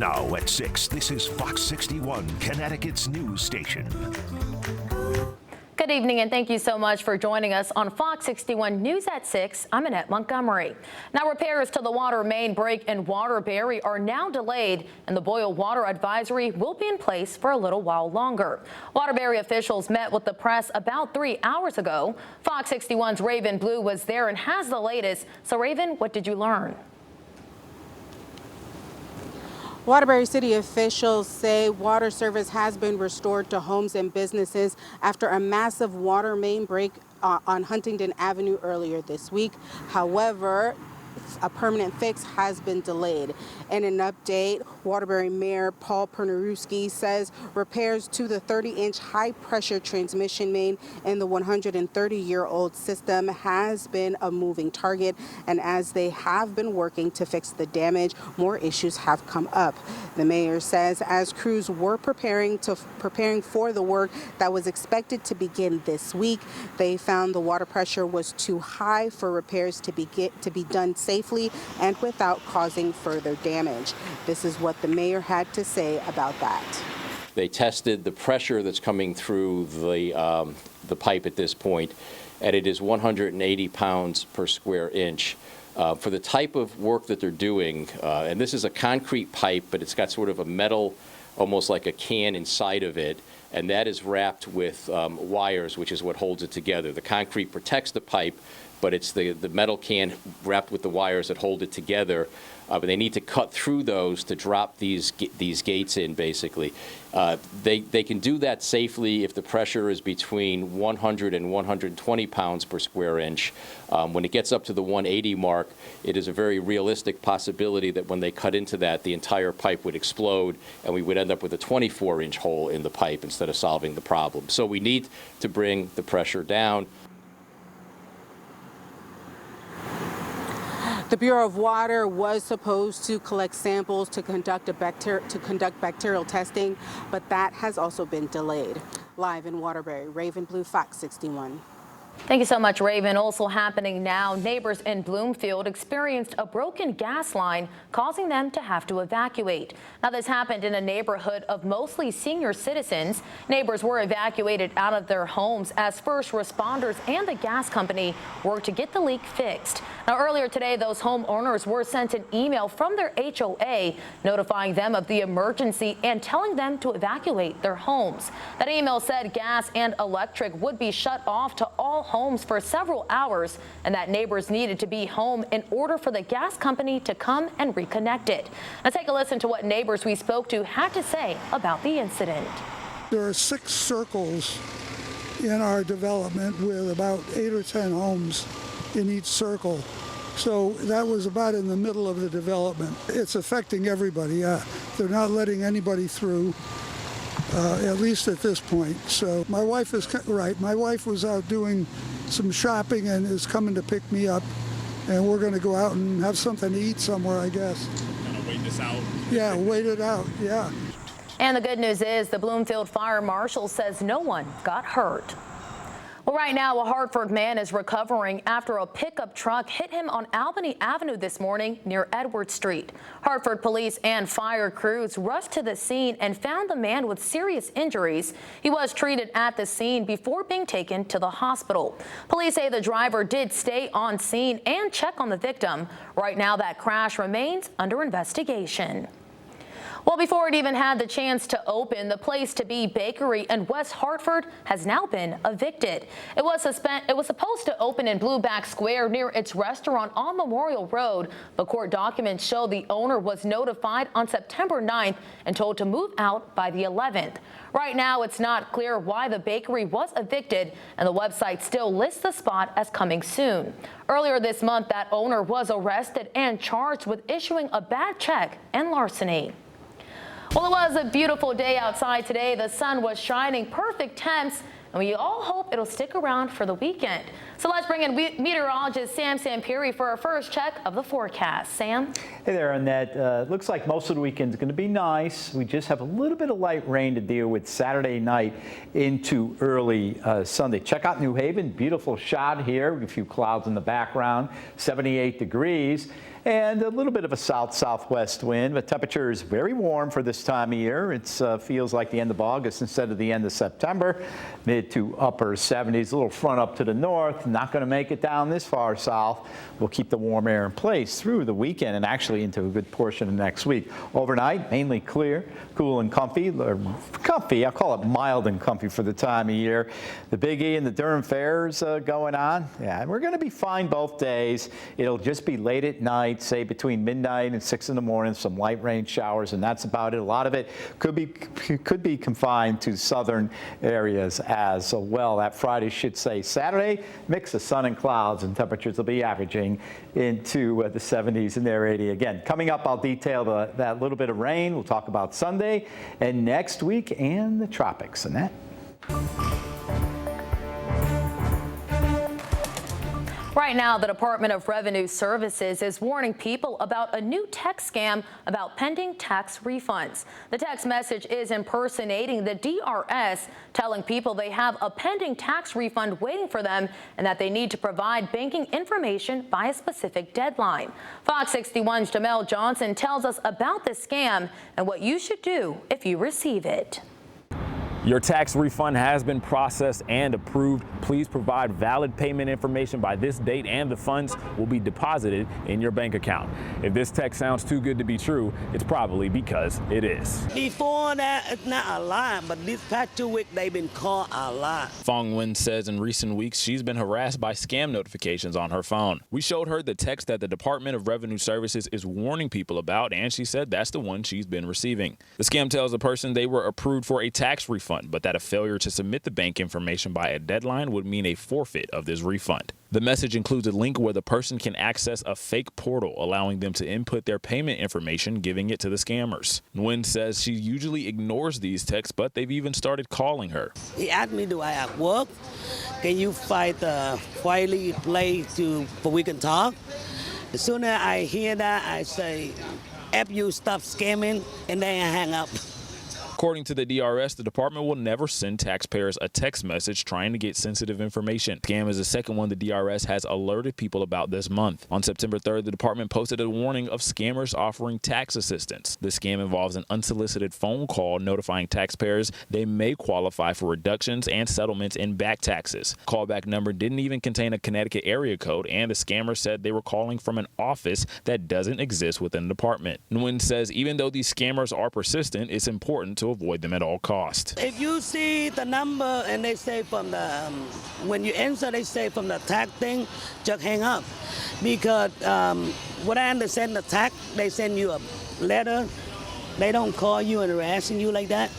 Now at 6, this is Fox 61, Connecticut's news station. Good evening, and thank you so much for joining us on Fox 61 News at 6. I'm Annette Montgomery. Now, repairs to the water main break in Waterbury are now delayed, and the boil water advisory will be in place for a little while longer. Waterbury officials met with the press about 3 hours ago. Fox 61's Raven Blue was there and has the latest. So, Raven, what did you learn? Waterbury City officials say water service has been restored to homes and businesses after a massive water main break on Huntington Avenue earlier this week. However, a permanent fix has been delayed. In an update, Waterbury Mayor Paul Pernerewski says repairs to the 30-inch high-pressure transmission main in the 130-year-old system has been a moving target, and as they have been working to fix the damage, more issues have come up. The mayor says as crews were preparing for the work that was expected to begin this week, they found the water pressure was too high for repairs to be done safely and without causing further damage. This is what the mayor had to say about that. They tested the pressure that's coming through the pipe at this point, and it is 180 pounds per square inch. For the type of work that they're doing, and this is a concrete pipe, but it's got sort of a metal, almost like a can inside of it, and that is wrapped with wires, which is what holds it together. The concrete protects the pipe, but it's the metal can wrapped with the wires that hold it together. But they need to cut through those to drop these gates in, basically. They can do that safely if the pressure is between 100 and 120 pounds per square inch. When it gets up to the 180 mark, it is a very realistic possibility that when they cut into that, the entire pipe would explode, and we would end up with a 24-inch hole in the pipe instead of solving the problem. So we need to bring the pressure down. The Bureau of Water was supposed to collect samples to conduct bacterial testing, but that has also been delayed. Live in Waterbury, Raven Blue, Fox 61. Thank you so much, Raven. Also happening now, neighbors in Bloomfield experienced a broken gas line, causing them to have to evacuate. Now, this happened in a neighborhood of mostly senior citizens. Neighbors were evacuated out of their homes as first responders and the gas company worked to get the leak fixed. Now, earlier today, those homeowners were sent an email from their HOA notifying them of the emergency and telling them to evacuate their homes. That email said gas and electric would be shut off to all homes for several hours, and that neighbors needed to be home in order for the gas company to come and reconnect it. Now, take a listen to what neighbors we spoke to had to say about the incident. There are 6 circles in our development with about 8 or 10 homes in each circle. So that was about in the middle of the development. It's affecting everybody. They're not letting anybody through, at least at this point. So my wife is right. My wife was out doing some shopping and is coming to pick me up. And we're going to go out and have something to eat somewhere, I guess. Kind of wait this out? Yeah, wait it out, yeah. And the good news is the Bloomfield Fire Marshal says no one got hurt. Well, right now, a Hartford man is recovering after a pickup truck hit him on Albany Avenue this morning near Edward Street. Hartford police and fire crews rushed to the scene and found the man with serious injuries. He was treated at the scene before being taken to the hospital. Police say the driver did stay on scene and check on the victim. Right now, that crash remains under investigation. Well, before it even had the chance to open, the Place to Be Bakery in West Hartford has now been evicted. It was supposed to open in Blueback Square near its restaurant on Memorial Road, but court documents show the owner was notified on September 9th and told to move out by the 11th. Right now, it's not clear why the bakery was evicted, and the website still lists the spot as coming soon. Earlier this month, that owner was arrested and charged with issuing a bad check and larceny. Well, it was a beautiful day outside today. The sun was shining, perfect temps, and we all hope it'll stick around for the weekend. So let's bring in meteorologist Sam Sampiri for our first check of the forecast. Sam? Hey there, Annette. Looks like most of the weekend is going to be nice. We just have a little bit of light rain to deal with Saturday night into early Sunday. Check out New Haven. Beautiful shot here. A few clouds in the background. 78 degrees. and a little bit of a south-southwest wind. The temperature is very warm for this time of year. It feels like the end of August instead of the end of September. Mid to upper 70s, a little front up to the north. Not going to make it down this far south. We'll keep the warm air in place through the weekend and actually into a good portion of next week. Overnight, mainly clear, cool and comfy. I'll call it mild and comfy for the time of year. The Big E and the Durham Fair's going on. Yeah, we're going to be fine both days. It'll just be late at night, say between midnight and 6 in the morning, some light rain showers, and that's about it. A lot of it could be confined to southern areas as well. That Friday should say Saturday, mix of sun and clouds, and temperatures will be averaging into the 70s and near 80 again. Coming up, I'll detail that little bit of rain. We'll talk about Sunday and next week and the tropics. Annette? Right now, the Department of Revenue Services is warning people about a new text scam about pending tax refunds. The text message is impersonating the DRS, telling people they have a pending tax refund waiting for them and that they need to provide banking information by a specific deadline. Fox 61's Jamel Johnson tells us about this scam and what you should do if you receive it. Your tax refund has been processed and approved. Please provide valid payment information by this date and the funds will be deposited in your bank account. If this text sounds too good to be true, it's probably because it is. Before that, it's not a lot, but this past 2 weeks, they've been called a lot. Fong Wen says in recent weeks, she's been harassed by scam notifications on her phone. We showed her the text that the Department of Revenue Services is warning people about, and she said that's the one she's been receiving. The scam tells the person they were approved for a tax refund, but that a failure to submit the bank information by a deadline would mean a forfeit of this refund. The message includes a link where the person can access a fake portal, allowing them to input their payment information, giving it to the scammers. Nguyen says she usually ignores these texts, but they've even started calling her. He asked me, do I have work? Can you find a quietly place for we can talk? As soon as I hear that, I say, F you, stop scamming, and then I hang up. According to the DRS, the department will never send taxpayers a text message trying to get sensitive information. Scam is the second one the DRS has alerted people about this month. On September 3rd, the department posted a warning of scammers offering tax assistance. The scam involves an unsolicited phone call notifying taxpayers they may qualify for reductions and settlements in back taxes. Callback number didn't even contain a Connecticut area code, and the scammer said they were calling from an office that doesn't exist within the department. Nguyen says even though these scammers are persistent, it's important to avoid them at all costs. If you see the number and they say from the, when you answer, they say from the tax thing, just hang up. Because what I understand, the tax, they send you a letter. They don't call you and harassing you like that.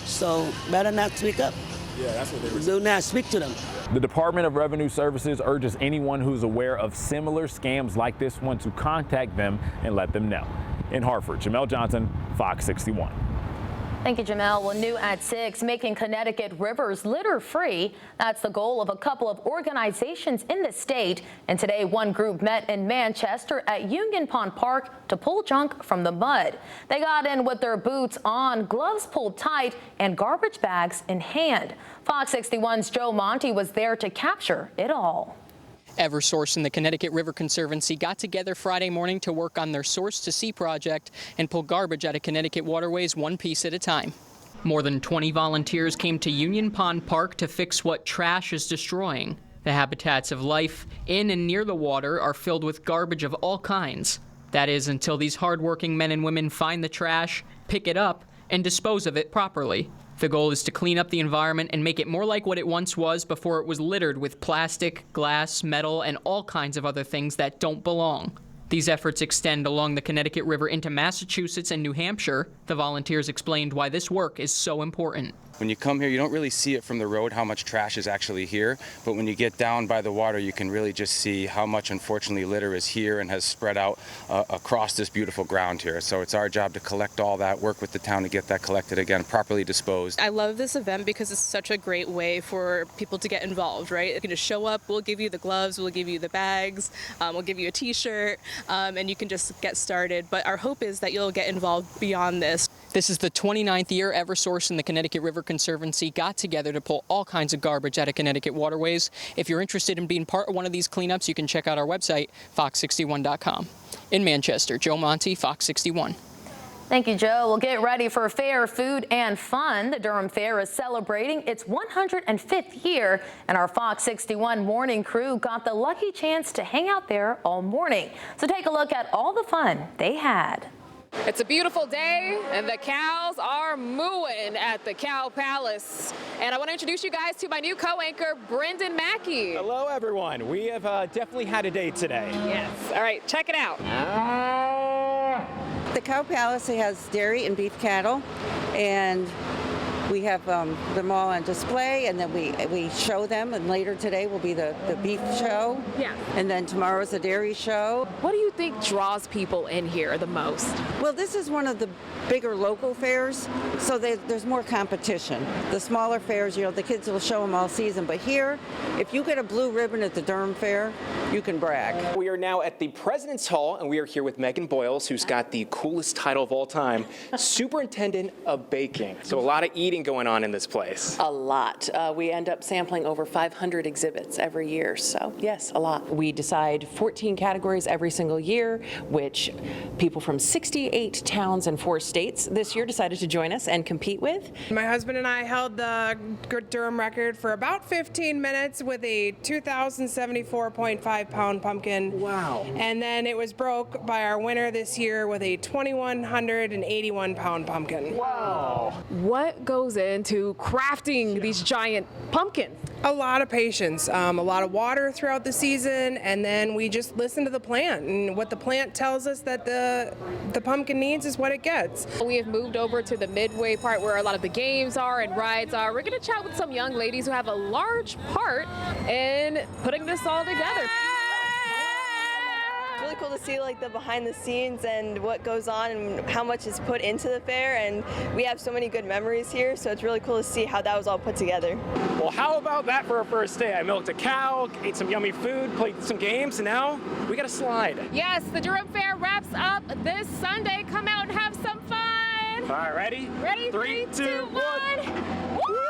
So better not speak up. Yeah, that's what they were saying. Do not speak to them. The Department of Revenue Services urges anyone who's aware of similar scams like this one to contact them and let them know. In Hartford, Jamel Johnson, Fox 61. Thank you, Jamel. Well, new at 6, making Connecticut rivers litter-free. That's the goal of a couple of organizations in the state. And today, one group met in Manchester at Union Pond Park to pull junk from the mud. They got in with their boots on, gloves pulled tight, and garbage bags in hand. Fox 61's Joe Monty was there to capture it all. Eversource and the Connecticut River Conservancy got together Friday morning to work on their Source to Sea project and pull garbage out of Connecticut waterways one piece at a time. More than 20 volunteers came to Union Pond Park to fix what trash is destroying. The habitats of life in and near the water are filled with garbage of all kinds. That is, until these hardworking men and women find the trash, pick it up, and dispose of it properly. The goal is to clean up the environment and make it more like what it once was before it was littered with plastic, glass, metal, and all kinds of other things that don't belong. These efforts extend along the Connecticut River into Massachusetts and New Hampshire. The volunteers explained why this work is so important. When you come here, you don't really see it from the road how much trash is actually here, but when you get down by the water, you can really just see how much, unfortunately, litter is here and has spread out across this beautiful ground here. So it's our job to collect all that, work with the town to get that collected again, properly disposed. I love this event because it's such a great way for people to get involved, right? You can just show up, we'll give you the gloves, we'll give you the bags, we'll give you a t-shirt, and you can just get started. But our hope is that you'll get involved beyond this. This is the 29th year Eversource and the Connecticut River Conservancy got together to pull all kinds of garbage out of Connecticut waterways. If you're interested in being part of one of these cleanups, you can check out our website, fox61.com. In Manchester, Joe Monty, Fox 61. Thank you, Joe. Well, get ready for fair, food, and fun. The Durham Fair is celebrating its 105th year, and our Fox 61 morning crew got the lucky chance to hang out there all morning. So take a look at all the fun they had. It's a beautiful day, and the cows are mooing at the Cow Palace. And I want to introduce you guys to my new co-anchor, Brendan Mackey. Hello, everyone. We have definitely had a day today. Yes. All right, check it out. The Cow Palace has dairy and beef cattle, and we have them all on display, and then we show them, and later today will be the beef show. Yeah. And then tomorrow's the dairy show. What do you think draws people in here the most? Well, this is one of the bigger local fairs, so there's more competition. The smaller fairs, the kids will show them all season, but here, if you get a blue ribbon at the Durham Fair, you can brag. We are now at the President's Hall, and we are here with Megan Boyles, who's got the coolest title of all time, Superintendent of Baking. So a lot of eating going on in this place. A lot. We end up sampling over 500 exhibits every year, so yes, a lot. We decide 14 categories every single year, which people from 68 towns and 4 states this year decided to join us and compete with. My husband and I held the Durham record for about 15 minutes with a 2,074.5 pound pumpkin. Wow. And then it was broke by our winner this year with a 2,181 pound pumpkin. Wow. What goes into crafting these giant pumpkins? A lot of patience, a lot of water throughout the season, and then we just listen to the plant, and what the plant tells us that the pumpkin needs is what it gets. We have moved over to the midway part where a lot of the games are and rides are. We're going to chat with some young ladies who have a large part in putting this all together. It's really cool to see like the behind the scenes and what goes on and how much is put into the fair, and we have so many good memories here, so it's really cool to see how that was all put together. Well, how about that for our first day? I milked a cow, ate some yummy food, played some games, and now we got a slide. Yes, the Durham Fair wraps up this Sunday. Come out and have some fun. All right, ready? Ready? 3, 2, 1. Woo!